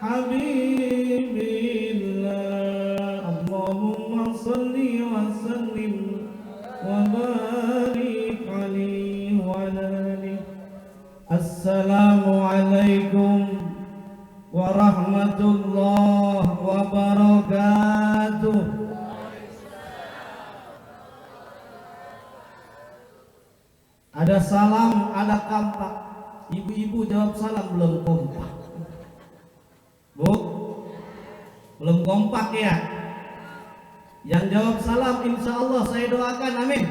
habibillah. Allahumma salli wa sallim wa barik alaihi wa ala alihi. Assalamualaikum warahmatullahi wabarakatuh. Ada salam, ada kampak. Ibu-ibu jawab salam belum kompak. Bu, belum kompak ya. Yang jawab salam insya Allah saya doakan, amin.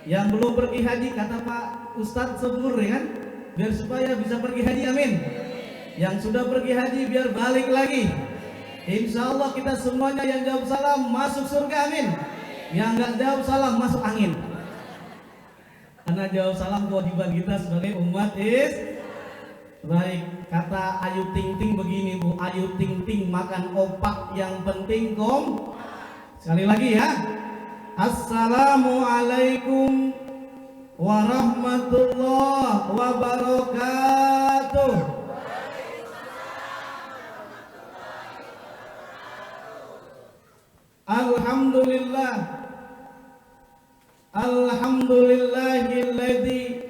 Yang belum pergi haji kata Pak Ustadz Sebur ya kan, biar supaya bisa pergi haji, amin. Yang sudah pergi haji biar balik lagi. Insya Allah kita semuanya yang jawab salam masuk surga, amin. Yang nggak jawab salam masuk angin. Karena jawab salam kewajiban kita sebagai umat baik. Kata Ayu Ting Ting begini Bu, Ayu Ting Ting makan opak yang penting kom. Sekali lagi ya. Assalamualaikum warahmatullahi wabarakatuh. Alhamdulillah. Alhamdulillahilladzi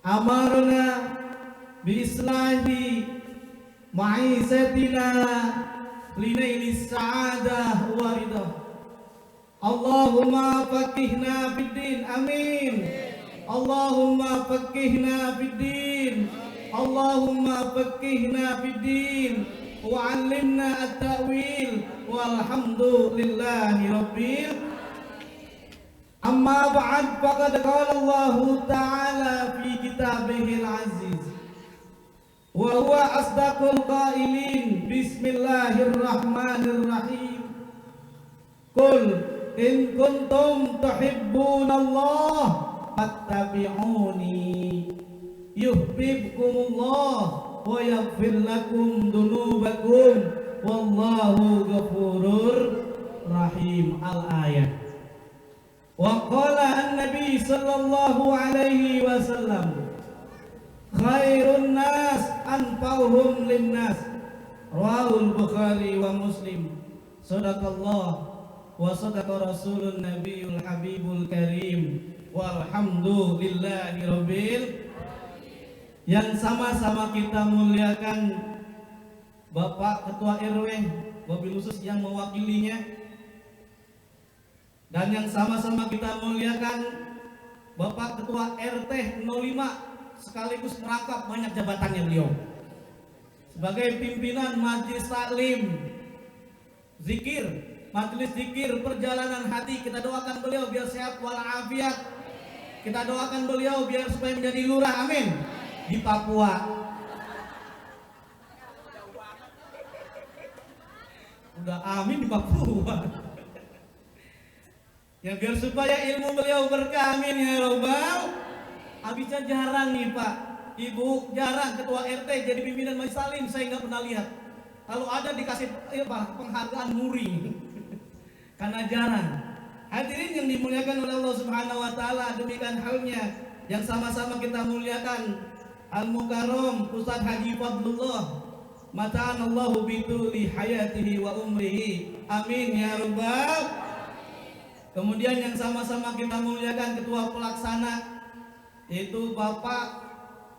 amarna bi islahi ma'isatina linailis sa'adah wa ridha. Allahumma faqihna fid din, amin. Allahumma faqihna fid din. Allahumma faqihna fid din wa 'allimna at-ta'wil walhamdulillahi rabbil. Amma ba'd, faqad qala Allah Ta'ala fi kitabihil aziz wa huwa asdaqul qailin. Bismillahirrahmanirrahim. Qul in kuntum tuhibbunallah fattabi'uni yuhibbukumullah wa yaghfir lakum dunubakum wallahu ghafurur rahim. Al-ayat. Wa qala an-nabi sallallahu alaihi wasallam khairun nas anfa'uhum linnas. Rawahul Bukhari wa Muslim. Sadaqallah wa sadaqa rasulun nabiyul habibul karim walhamdulillahi rabbil. Yang sama-sama kita muliakan Bapak Ketua RW wabil khusus yang mewakilinya, dan yang sama-sama kita muliakan Bapak Ketua RT 05 sekaligus merangkap banyak jabatannya beliau sebagai pimpinan Majelis Taklim Zikir, Majelis Zikir Perjalanan Hati. Kita doakan beliau biar sehat walafiat. Kita doakan beliau biar supaya menjadi lurah, amin, di Papua. Udah amin di Papua. Ya biar supaya ilmu beliau berkah, amin ya robbal. Abisnya jarang nih Pak Ibu, jarang ketua RT jadi pimpinan Majelis Taklim, saya nggak pernah lihat. Kalau ada dikasih penghargaan muri. Karena jarang. Hadirin yang dimuliakan oleh Allah Subhanahu wa taala, demikian halnya yang sama-sama kita muliakan Al-Mukarram Ustadz Haji Fadlullah mata'anallahu bituli hayatihi wa umrihi, amin ya rabbal. Kemudian yang sama-sama kita muliakan ketua pelaksana yaitu Bapak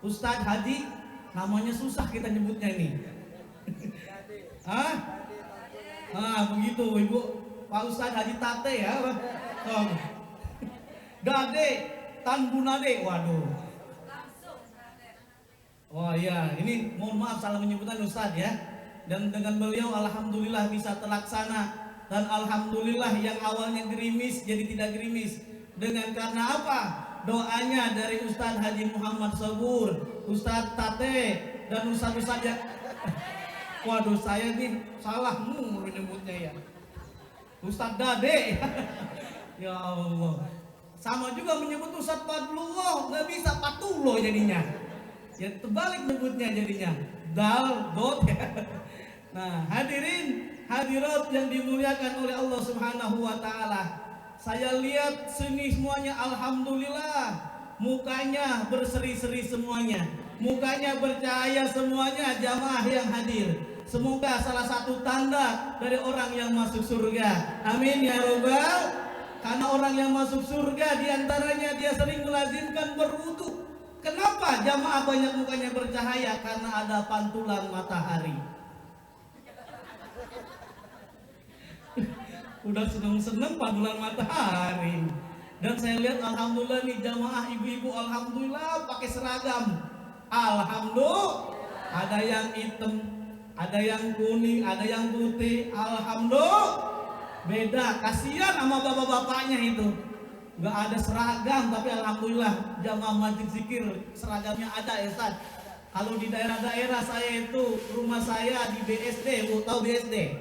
Ustadz Haji, namanya susah kita nyebutnya ini. Begitu Ibu, Pak Ustadz Haji Tate ya. Dade Tan Bunade, waduh. Oh iya, ini mohon maaf salah menyebutkan Ustadz ya. Dan dengan beliau alhamdulillah bisa terlaksana. Dan alhamdulillah yang awalnya gerimis jadi tidak gerimis. Dengan karena apa? Doanya dari Ustadz Haji Muhammad Sabur, Ustadz Tate, dan Ustadz ya. Waduh, saya nih salah menyebutnya ya. Ustadz Dade. Ya Allah. Sama juga menyebut Ustadz Fadlullah, nggak bisa Patullah jadinya. Ya terbalik nyebutnya jadinya. Dal, dot. Nah, hadirin hadirat yang dimuliakan oleh Allah Subhanahu wa taala. Saya lihat sini semuanya alhamdulillah, mukanya berseri-seri semuanya. mukanya bercahaya semuanya jamaah yang hadir. Semoga salah satu tanda dari orang yang masuk surga. Amin ya robbal. Karena orang yang masuk surga diantaranya dia sering melazimkan berwudu. Kenapa jamaah banyak mukanya bercahaya? Karena ada pantulan matahari. Udah seneng-seneng pantulan matahari. Dan saya lihat alhamdulillah nih jamaah ibu-ibu alhamdulillah pakai seragam. Alhamdulillah, ada yang hitam, ada yang kuning, ada yang putih. Alhamdulillah. Beda, kasihan sama bapak-bapaknya itu. Nggak ada seragam, tapi alhamdulillah jamaah majlis zikir seragamnya ada ya Ustaz. Kalau di daerah-daerah saya itu, rumah saya di BSD, Bu, tahu BSD?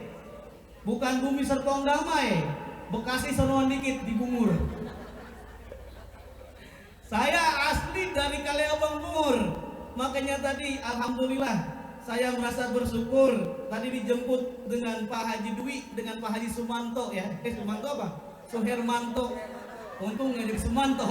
Bukan Bumi Serpong Damai, Bekasi sonoan dikit di Bungur. Saya asli dari Kaliabang Bungur. Makanya tadi alhamdulillah saya merasa bersyukur. Tadi dijemput dengan Pak Haji Dwi, dengan Pak Haji Sumanto ya. Sumanto apa? Suhermanto. Untung nggak jadi Sumanto.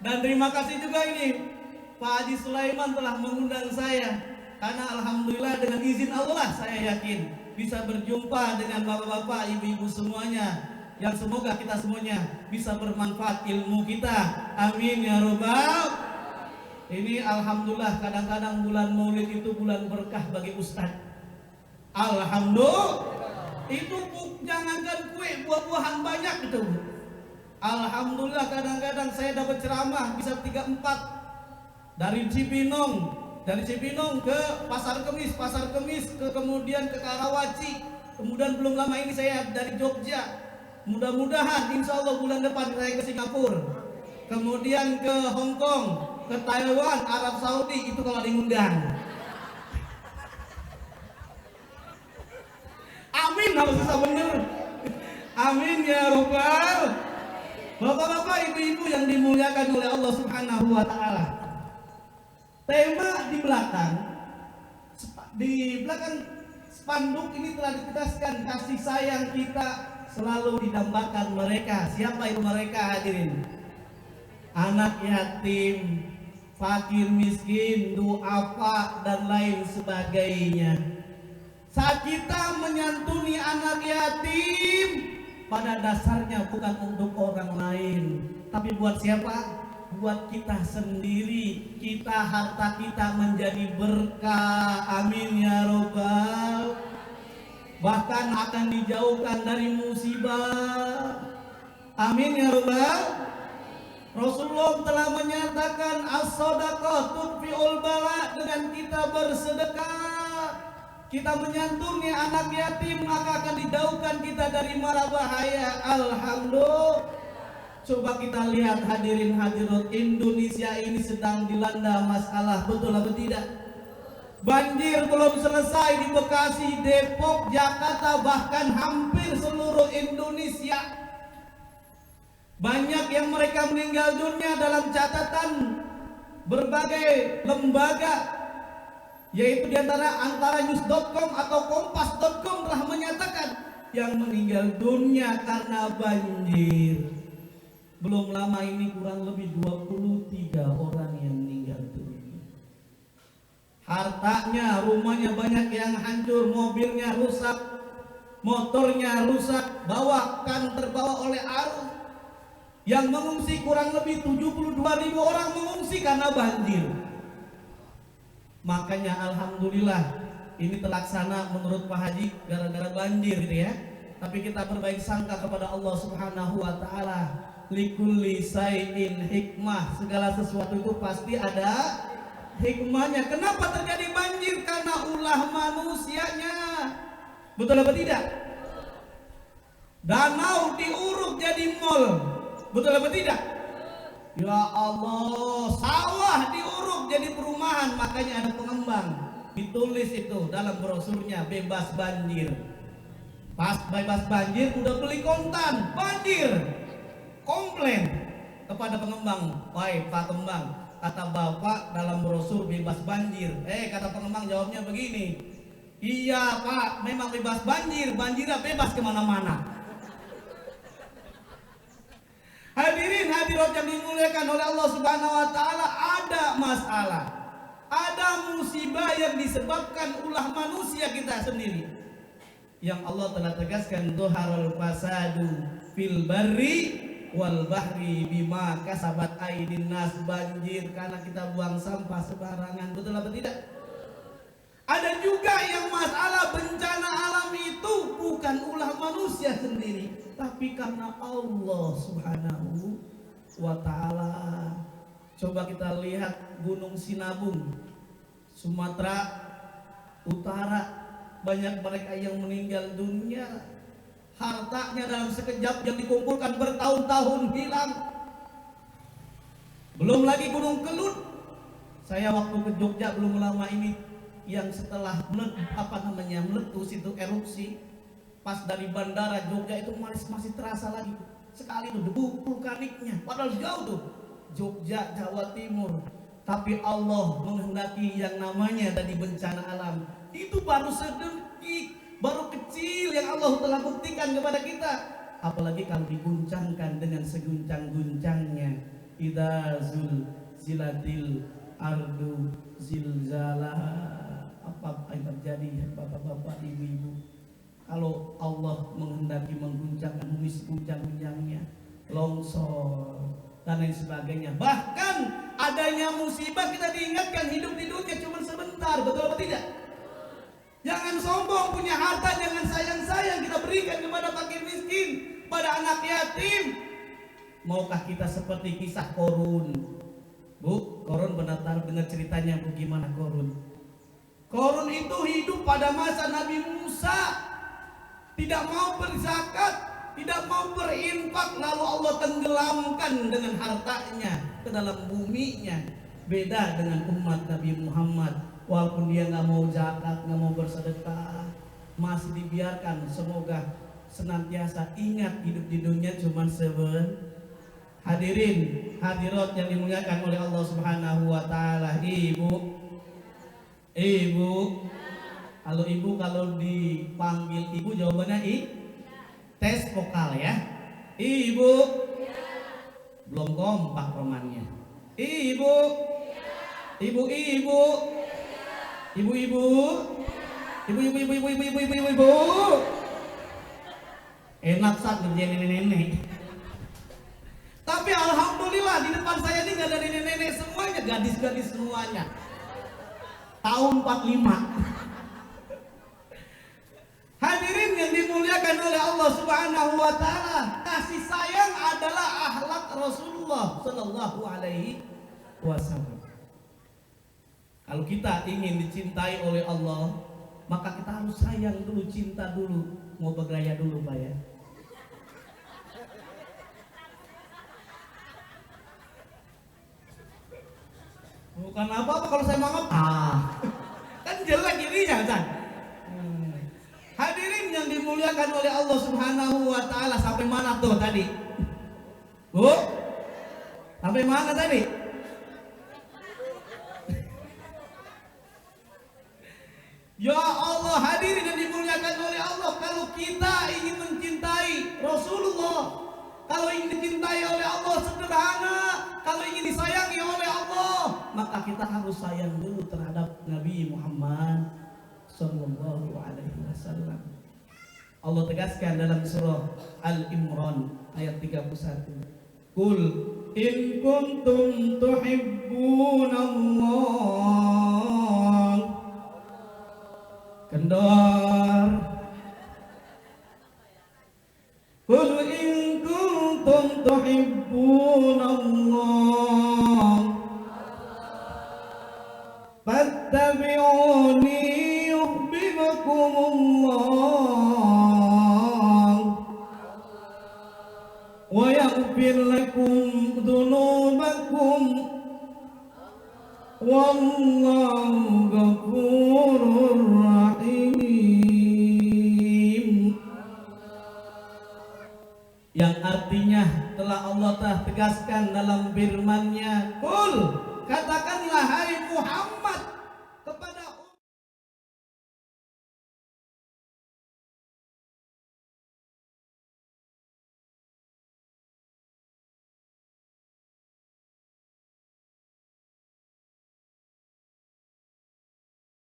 Dan terima kasih juga ini Pak Haji Sulaiman telah mengundang saya. Karena alhamdulillah dengan izin Allah saya yakin bisa berjumpa dengan bapak-bapak, ibu-ibu semuanya. Yang semoga kita semuanya bisa bermanfaat ilmu kita. Amin ya robbal. Ini alhamdulillah kadang-kadang bulan Maulid itu bulan berkah bagi Ustadz. Alhamdulillah. Itu jangankan kue, buah-buahan banyak itu. Alhamdulillah kadang-kadang saya dapat ceramah bisa 3-4 dari Cibinong ke Pasar Kemis ke kemudian ke Karawaci. Kemudian belum lama ini saya dari Jogja. Mudah-mudahan insya Allah bulan depan saya ke Singapura, kemudian ke Hong Kong, ke Taiwan, Arab Saudi, itu kalau diundang. Amin, harus susah bener. Amin ya robbal. Bapak-bapak, ibu-ibu yang dimuliakan oleh Allah Subhanahu wa Ta'ala. Tema di belakang spanduk ini telah ditegaskan kasih sayang kita selalu didambakan mereka. Siapa itu mereka hadirin? Anak yatim, fakir miskin, duafa dan lain sebagainya. Saat kita menyantuni anak yatim, pada dasarnya bukan untuk orang lain, tapi buat siapa? Buat kita sendiri. Kita, harta kita menjadi berkah. Amin ya robbal. Bahkan akan dijauhkan dari musibah. Amin ya robbal. Rasulullah telah menyatakan as-sadaqah tudfi'ul bala. Dengan kita bersedekah, kita menyantuni anak yatim, maka akan dijauhkan kita dari mara bahaya. Alhamdulillah. Coba kita lihat hadirin hadirat, Indonesia ini sedang dilanda masalah, betul atau tidak? Banjir belum selesai di Bekasi, Depok, Jakarta, bahkan hampir seluruh Indonesia. Banyak yang mereka meninggal dunia dalam catatan berbagai lembaga, yaitu antara news.com atau kompas.com telah menyatakan yang meninggal dunia karena banjir. Belum lama ini kurang lebih 23 orang yang meninggal dunia. Hartanya, rumahnya banyak yang hancur, mobilnya rusak, motornya rusak, terbawa oleh arus. Yang mengungsi kurang lebih 72.000 orang mengungsi karena banjir. Makanya alhamdulillah ini terlaksana menurut Pak Haji gara-gara banjir gitu ya. Tapi kita berbaik sangka kepada Allah Subhanahu wa Ta'ala. Likulli say'in hikmah, segala sesuatu itu pasti ada hikmahnya. Kenapa terjadi banjir? Karena ulah manusianya. Betul apa tidak? Danau diuruk jadi mall. Betul apa tidak? Ya Allah, sawah diuruk jadi perumahan, makanya ada pengembang. Ditulis itu dalam brosurnya bebas banjir. Pas bebas banjir udah beli kontan, banjir. Komplain kepada pengembang, "Wahai Pak Kembang, kata Bapak dalam brosur bebas banjir." Kata pengembang jawabnya begini, "Iya Pak, memang bebas banjir, banjirnya bebas kemana-mana." Hadirin hadirat yang dimuliakan oleh Allah Subhanahu wa taala, ada masalah, ada musibah yang disebabkan ulah manusia kita sendiri. Yang Allah telah tegaskan, dhuharul fasadu fil barri wal bahri bima kasabat aydin nas, banjir karena kita buang sampah sembarangan. Betul apa tidak? Ada juga yang masalah bencana alam itu bukan ulah manusia sendiri, tapi karena Allah Subhanahu wa taala. Coba kita lihat Gunung Sinabung, Sumatera Utara, banyak mereka yang meninggal dunia. Hartanya dalam sekejap yang dikumpulkan bertahun-tahun hilang. Belum lagi Gunung Kelut. Saya waktu ke Jogja belum lama ini, yang setelah meletus itu erupsi, pas dari bandara Jogja itu masih terasa lagi sekali tuh debu vulkaniknya, padahal jauh tuh Jogja, Jawa Timur. Tapi Allah menghendaki yang namanya tadi bencana alam itu baru sedikit, baru kecil yang Allah telah buktikan kepada kita. Apalagi kalau diguncangkan dengan seguncang-guncangnya, idza zulzilatil ardu zilzalaha. Apa yang terjadi bapak-bapak, ibu-ibu? Kalau Allah menghendaki mengguncangkan bumi seguncang-guncangnya, longsor dan lain sebagainya. Bahkan adanya musibah kita diingatkan hidup di dunia cuma sebentar, betul atau tidak? Jangan sombong punya harta, jangan sayang-sayang kita berikan kepada fakir miskin, pada anak yatim. Maukah kita seperti kisah Korun? Bu, Korun benar ceritanya bu, gimana Korun? Korun itu hidup pada masa Nabi Musa, tidak mau berzakat, tidak mau berinfak, lalu Allah tenggelamkan dengan hartanya ke dalam buminya. Beda dengan umat Nabi Muhammad, walaupun dia nggak mau zakat, nggak mau bersedekah, masih dibiarkan. Semoga senantiasa ingat hidup di dunia cuma sebentar. Hadirin hadirat yang dimuliakan oleh Allah Subhanahu wa taala. Ibu, kalau ibu kalau dipanggil ibu jawabannya tes vokal ya. Ibu, belum kompak romannya. Ibu, ibu, enak saat ngerjain nenek-nenek. Tapi alhamdulillah di depan saya ini gak ada nenek-nenek semuanya, gadis-gadis semuanya. Tahun 45. Hadirin yang dimuliakan oleh Allah Subhanahu wa taala, kasih sayang adalah akhlak Rasulullah sallallahu alaihi wasallam. Kalau kita ingin dicintai oleh Allah, maka kita harus sayang dulu, cinta dulu. Mau bergaya dulu, Pak ya. Bukan apa-apa kalau saya mangap, kan jelek ininya kan. Hadirin yang dimuliakan oleh Allah Subhanahu wa taala, sampai mana tuh tadi? Bu? Sampai mana tadi? Ya Allah, hadirin yang dimuliakan oleh Allah, kalau kita ingin mencintai Rasulullah, kalau ingin dicintai oleh Allah sederhana, kalau ingin disayangi oleh Allah, maka kita harus sayang dulu terhadap Nabi Muhammad sallallahu alaihi wasallam. Allah tegaskan dalam surah Al-Imran ayat 31. Qul in kuntum tuhibbunallah. Kendor. Qul in kuntum tuhibbunallah fattabi'uni yuhibbukumullah wa yaghfir lakum dhunubakum wallahu ghafurur rahim. Yang artinya telah Allah tegaskan dalam firman-Nya, Qul, katakanlah hai Muhammad,